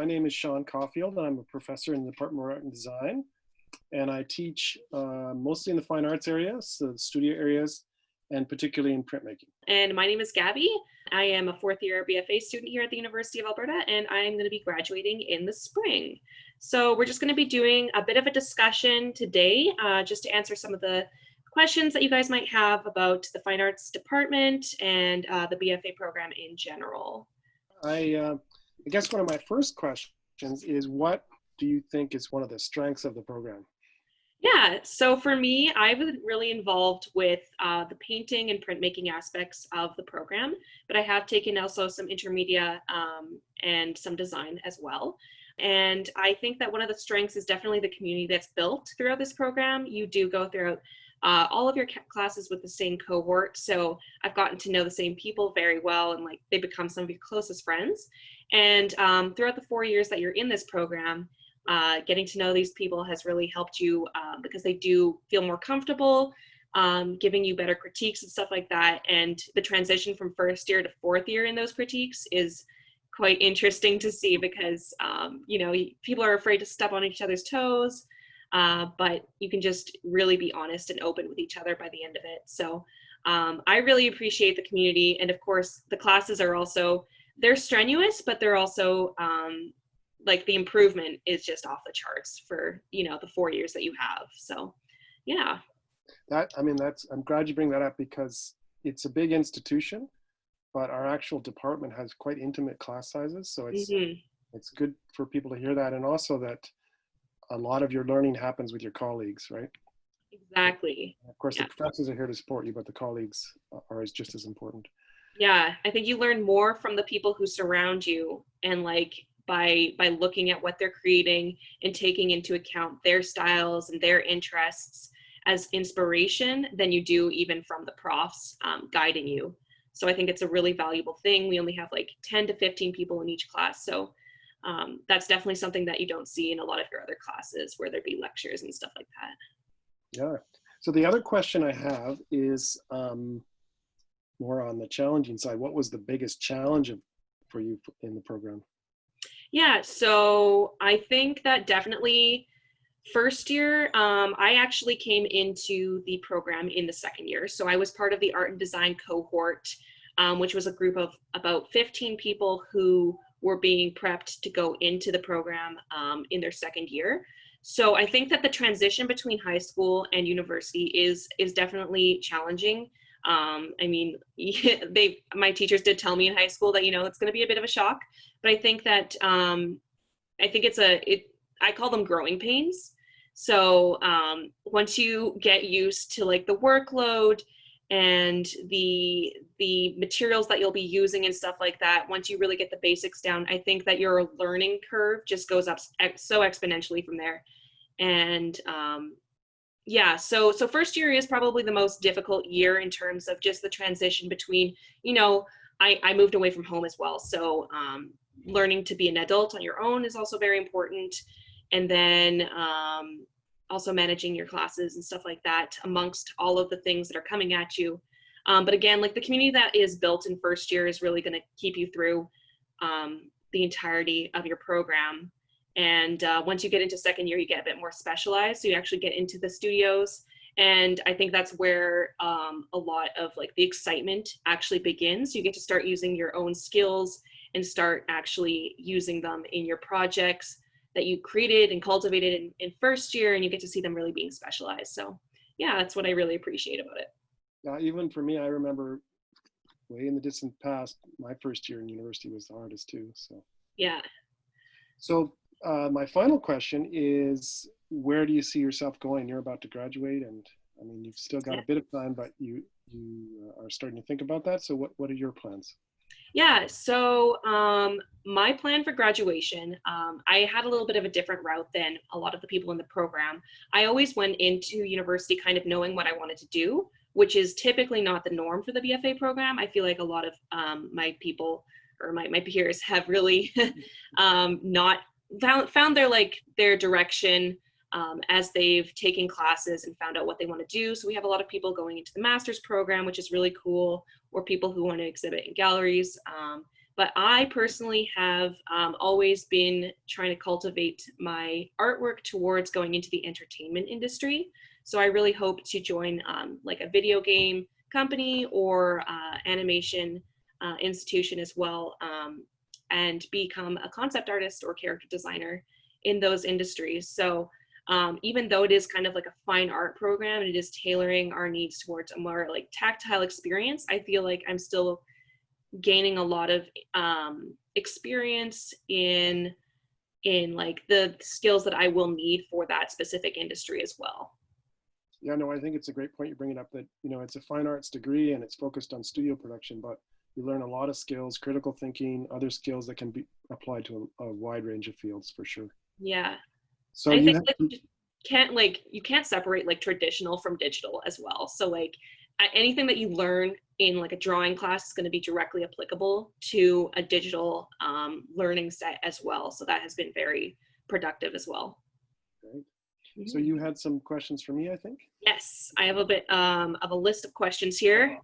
my name is Sean Caulfield, and I'm a professor in the Department of Art and Design. And I teach mostly in the fine arts areas, so the studio areas, and particularly in printmaking. And my name is Gabby. I am a fourth year BFA student here at the University of Alberta, and I'm going to be graduating in the spring. So we're just going to be doing a bit of a discussion today, just to answer some of the questions that you guys might have about the fine arts department and the BFA program in general. I guess one of my first questions is, what do you think is one of the strengths of the program? Yeah, so for me, I was really involved with the painting and printmaking aspects of the program, but I have taken also some intermedia and some design as well. And I think that one of the strengths is definitely the community that's built throughout this program. You do go throughout all of your classes with the same cohort, so I've gotten to know the same people very well, and like they become some of your closest friends. And throughout the 4 years that you're in this program, getting to know these people has really helped you because they do feel more comfortable, giving you better critiques and stuff like that. And the transition from first year to fourth year in those critiques is quite interesting to see because, you know, people are afraid to step on each other's toes, but you can just really be honest and open with each other by the end of it. So I really appreciate the community. And of course, the classes are also, they're strenuous, but they're also, like the improvement is just off the charts for, you know, the 4 years that you have. So, yeah. I'm glad you bring that up because it's a big institution, but our actual department has quite intimate class sizes. So it's good for people to hear that. And also that a lot of your learning happens with your colleagues, right? Exactly. Of course, the professors are here to support you, but the colleagues are just as important. Yeah, I think you learn more from the people who surround you, and like by looking at what they're creating and taking into account their styles and their interests as inspiration than you do even from the profs guiding you. So I think it's a really valuable thing. We only have like 10 to 15 people in each class. So that's definitely something that you don't see in a lot of your other classes where there'd be lectures and stuff like that. Yeah. So the other question I have is more on the challenging side. What was the biggest challenge for you in the program? Yeah, so I think that definitely first year, I actually came into the program in the second year. So I was part of the art and design cohort, which was a group of about 15 people who were being prepped to go into the program in their second year. So I think that the transition between high school and university is definitely challenging. I mean, my teachers did tell me in high school that, you know, it's going to be a bit of a shock, but I think that, I think I call them growing pains. So, once you get used to like the workload and the materials that you'll be using and stuff like that, once you really get the basics down, I think that your learning curve just goes up so exponentially from there. And, yeah, so first year is probably the most difficult year in terms of just the transition between, you know, I moved away from home as well. So learning to be an adult on your own is also very important. And then also managing your classes and stuff like that amongst all of the things that are coming at you. But again, like the community that is built in first year is really going to keep you through the entirety of your program. And once you get into second year, you get a bit more specialized. So you actually get into the studios. And I think that's where a lot of like the excitement actually begins. You get to start using your own skills and start actually using them in your projects that you created and cultivated in first year, and you get to see them really being specialized. So yeah, that's what I really appreciate about it. Yeah, even for me, I remember way in the distant past, my first year in university was the hardest too. So yeah. So my final question is, where do you see yourself going? You're about to graduate, and I mean, you've still got a bit of time, but you are starting to think about that. So what are your plans? Yeah, so my plan for graduation, I had a little bit of a different route than a lot of the people in the program. I always went into university kind of knowing what I wanted to do, which is typically not the norm for the BFA program. I feel like a lot of my people or my peers have really not found their direction as they've taken classes and found out what they want to do. So we have a lot of people going into the master's program, which is really cool, or people who want to exhibit in galleries. But I personally have always been trying to cultivate my artwork towards going into the entertainment industry. So I really hope to join like a video game company or animation institution as well, and become a concept artist or character designer in those industries. So even though it is kind of like a fine art program and it is tailoring our needs towards a more like tactile experience, I feel like I'm still gaining a lot of experience in like the skills that I will need for that specific industry as well. Yeah, no, I think it's a great point you're bringing up that, you know, it's a fine arts degree and it's focused on studio production, but you learn a lot of skills, critical thinking, other skills that can be applied to a wide range of fields for sure. Yeah. So And I you think have, like you can't separate like traditional from digital as well. So like anything that you learn in like a drawing class is going to be directly applicable to a digital learning set as well. So that has been very productive as well. right. So you had some questions for me, I think? Yes, I have a bit of a list of questions here.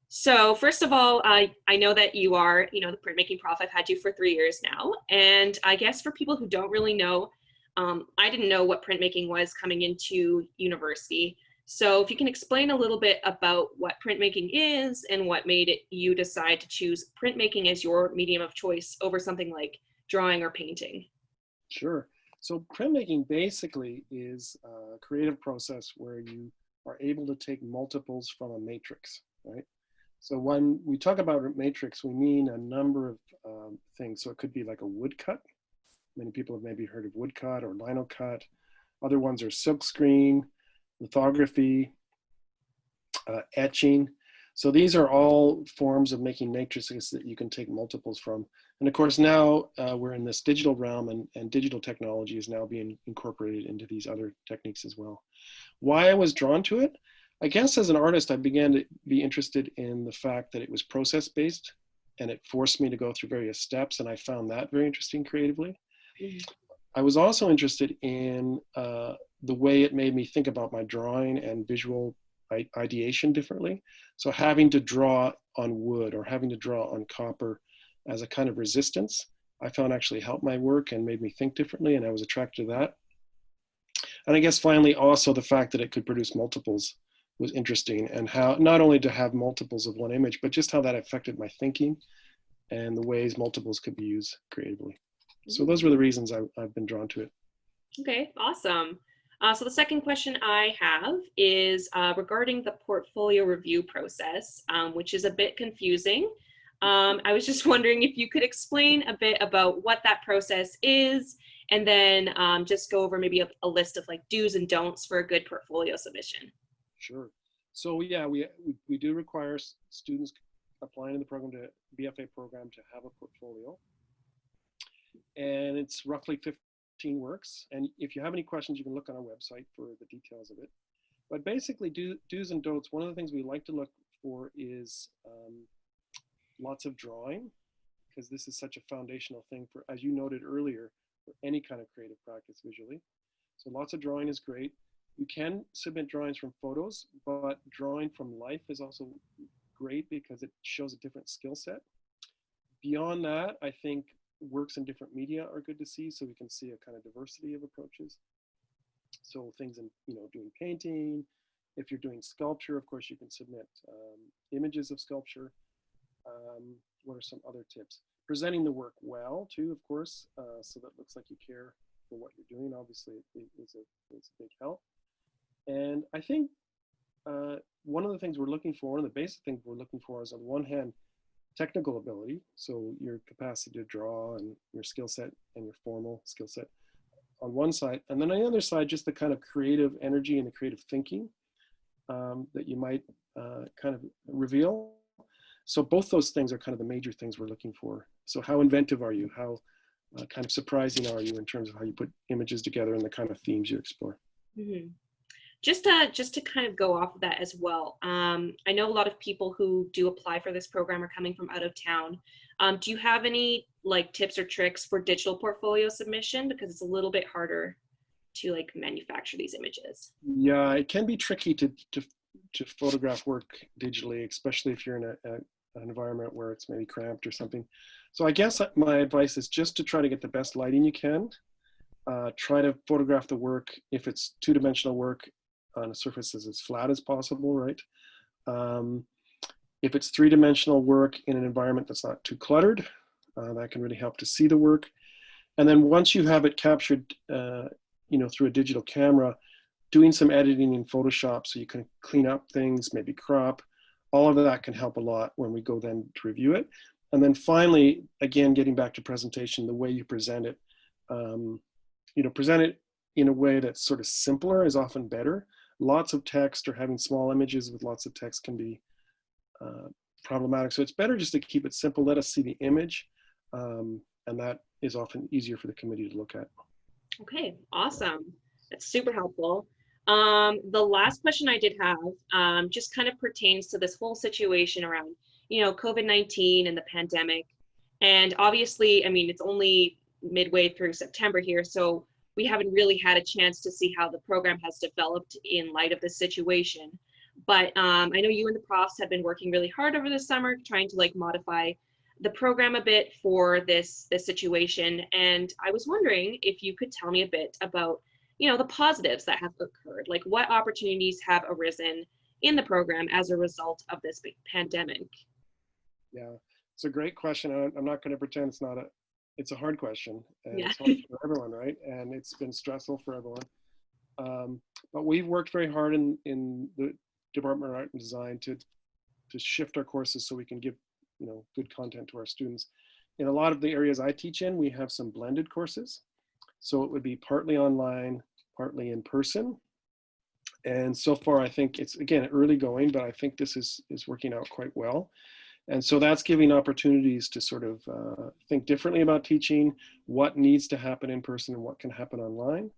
So first of all, I know that you are, you know, the printmaking prof. I've had you for 3 years now. And I guess for people who don't really know, I didn't know what printmaking was coming into university. So if you can explain a little bit about what printmaking is and what made you decide to choose printmaking as your medium of choice over something like drawing or painting. Sure. So printmaking basically is a creative process where you are able to take multiples from a matrix, right? So when we talk about a matrix, we mean a number of things. So it could be like a woodcut. Many people have maybe heard of woodcut or lino cut. Other ones are silkscreen, lithography, etching. So these are all forms of making matrices that you can take multiples from. And of course, now we're in this digital realm, and digital technology is now being incorporated into these other techniques as well. Why I was drawn to it? I guess as an artist, I began to be interested in the fact that it was process-based, and it forced me to go through various steps, and I found that very interesting creatively. I was also interested in the way it made me think about my drawing and visual ideation differently. So having to draw on wood or having to draw on copper as a kind of resistance, I found actually helped my work and made me think differently, and I was attracted to that. And I guess finally also the fact that it could produce multiples was interesting, and how not only to have multiples of one image, but just how that affected my thinking and the ways multiples could be used creatively. So those were the reasons I've been drawn to it. Okay, awesome. So the second question I have is regarding the portfolio review process, which is a bit confusing. I was just wondering if you could explain a bit about what that process is, and then just go over maybe a list of like do's and don'ts for a good portfolio submission. Sure. So yeah, we do require students applying in the program to BFA program to have a portfolio. And it's roughly 15 works. And if you have any questions, you can look on our website for the details of it. But basically, do's and don'ts, one of the things we like to look for is lots of drawing, because this is such a foundational thing for, as you noted earlier, for any kind of creative practice visually. So lots of drawing is great. You can submit drawings from photos, but drawing from life is also great because it shows a different skill set. Beyond that, I think works in different media are good to see, so we can see a kind of diversity of approaches. So things in, you know, doing painting. If you're doing sculpture, of course, you can submit images of sculpture. What are some other tips? Presenting the work well, too, of course, so that it looks like you care for what you're doing. Obviously, it's a big help. And I think one of the things we're looking for, one of the basic things we're looking for is, on one hand, technical ability, so your capacity to draw and your skill set and your formal skill set on one side, and then on the other side, just the kind of creative energy and the creative thinking that you might kind of reveal. So both those things are kind of the major things we're looking for. So how inventive are you? How kind of surprising are you in terms of how you put images together and the kind of themes you explore? Mm-hmm. Just to kind of go off of that as well, I know a lot of people who do apply for this program are coming from out of town. Do you have any like tips or tricks for digital portfolio submission? Because it's a little bit harder to like manufacture these images. Yeah, it can be tricky to photograph work digitally, especially if you're in a an environment where it's maybe cramped or something. So I guess my advice is just to try to get the best lighting you can. Try to photograph the work, if it's two-dimensional work, on a surface as flat as possible, right? If it's three-dimensional work in an environment that's not too cluttered, that can really help to see the work. And then once you have it captured, through a digital camera, doing some editing in Photoshop so you can clean up things, maybe crop, all of that can help a lot when we go then to review it. And then finally, again, getting back to presentation, the way you present it, present it in a way that's sort of simpler is often better. Lots of text or having small images with lots of text can be problematic. So it's better just to keep it simple. Let us see the image. And that is often easier for the committee to look at. Okay, awesome. That's super helpful. The last question I did have just kind of pertains to this whole situation around, COVID-19 and the pandemic. And obviously, I mean, it's only midway through September here, so we haven't really had a chance to see how the program has developed in light of this situation. But I know you and the profs have been working really hard over the summer, trying to modify the program a bit for this situation. And I was wondering if you could tell me a bit about, the positives that have occurred, like what opportunities have arisen in the program as a result of this big pandemic. Yeah, it's a great question. I'm not going to pretend it's a hard question, and Yeah. it's hard for everyone, right? And it's been stressful for everyone. But we've worked very hard in the Department of Art and Design to shift our courses so we can give good content to our students. In a lot of the areas I teach in, we have some blended courses. So it would be partly online, partly in person. And so far, I think it's, again, early going, but I think this is working out quite well. And so that's giving opportunities to sort of think differently about teaching, what needs to happen in person and what can happen online.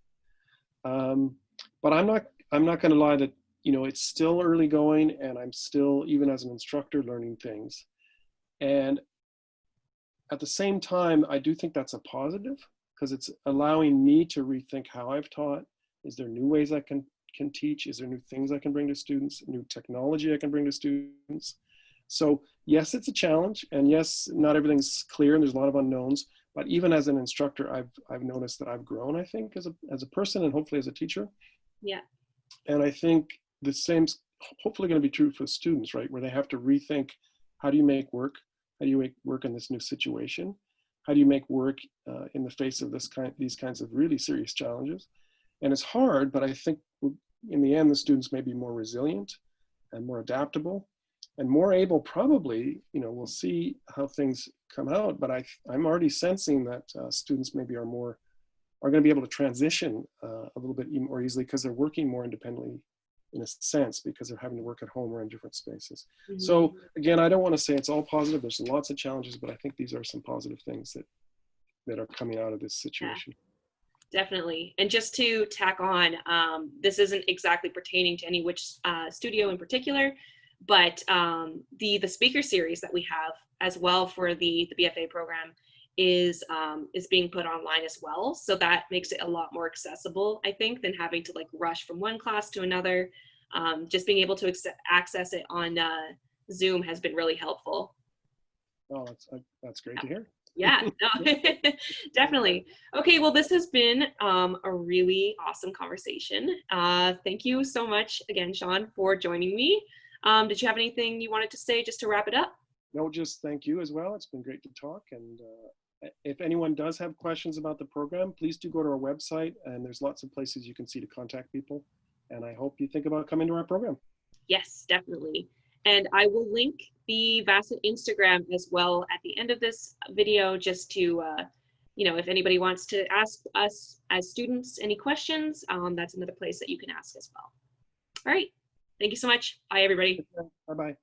But I'm not going to lie that, it's still early going, and I'm still, even as an instructor, learning things. And at the same time, I do think that's a positive, because it's allowing me to rethink how I've taught. Is there new ways I can teach? Is there new things I can bring to students, new technology I can bring to students? So yes, it's a challenge, and yes, not everything's clear and there's a lot of unknowns, but even as an instructor, I've noticed that I've grown, I think, as a person and hopefully as a teacher. Yeah. And I think the same's hopefully going to be true for students, right? Where they have to rethink, how do you make work? How do you make work in this new situation? How do you make work in the face of these kinds of really serious challenges? And it's hard, but I think in the end, the students may be more resilient and more adaptable and more able, probably, we'll see how things come out, but I'm already sensing that students maybe are going to be able to transition a little bit more easily, because they're working more independently, in a sense, because they're having to work at home or in different spaces. Mm-hmm. So again, I don't want to say it's all positive. There's lots of challenges, but I think these are some positive things that are coming out of this situation. Yeah, definitely. And just to tack on, this isn't exactly pertaining to any which studio in particular, but the speaker series that we have as well for the BFA program is being put online as well. So that makes it a lot more accessible, I think, than having to rush from one class to another. Just being able to access it on Zoom has been really helpful. Oh, that's great to hear. Yeah, no, definitely. Okay, well, this has been a really awesome conversation. Thank you so much again, Sean, for joining me. Did you have anything you wanted to say just to wrap it up? No, just thank you as well. It's been great to talk. And if anyone does have questions about the program, please do go to our website, and there's lots of places you can see to contact people. And I hope you think about coming to our program. Yes, definitely. And I will link the VAST Instagram as well at the end of this video, just to, if anybody wants to ask us as students any questions, that's another place that you can ask as well. All right. Thank you so much. Bye, everybody. Bye-bye.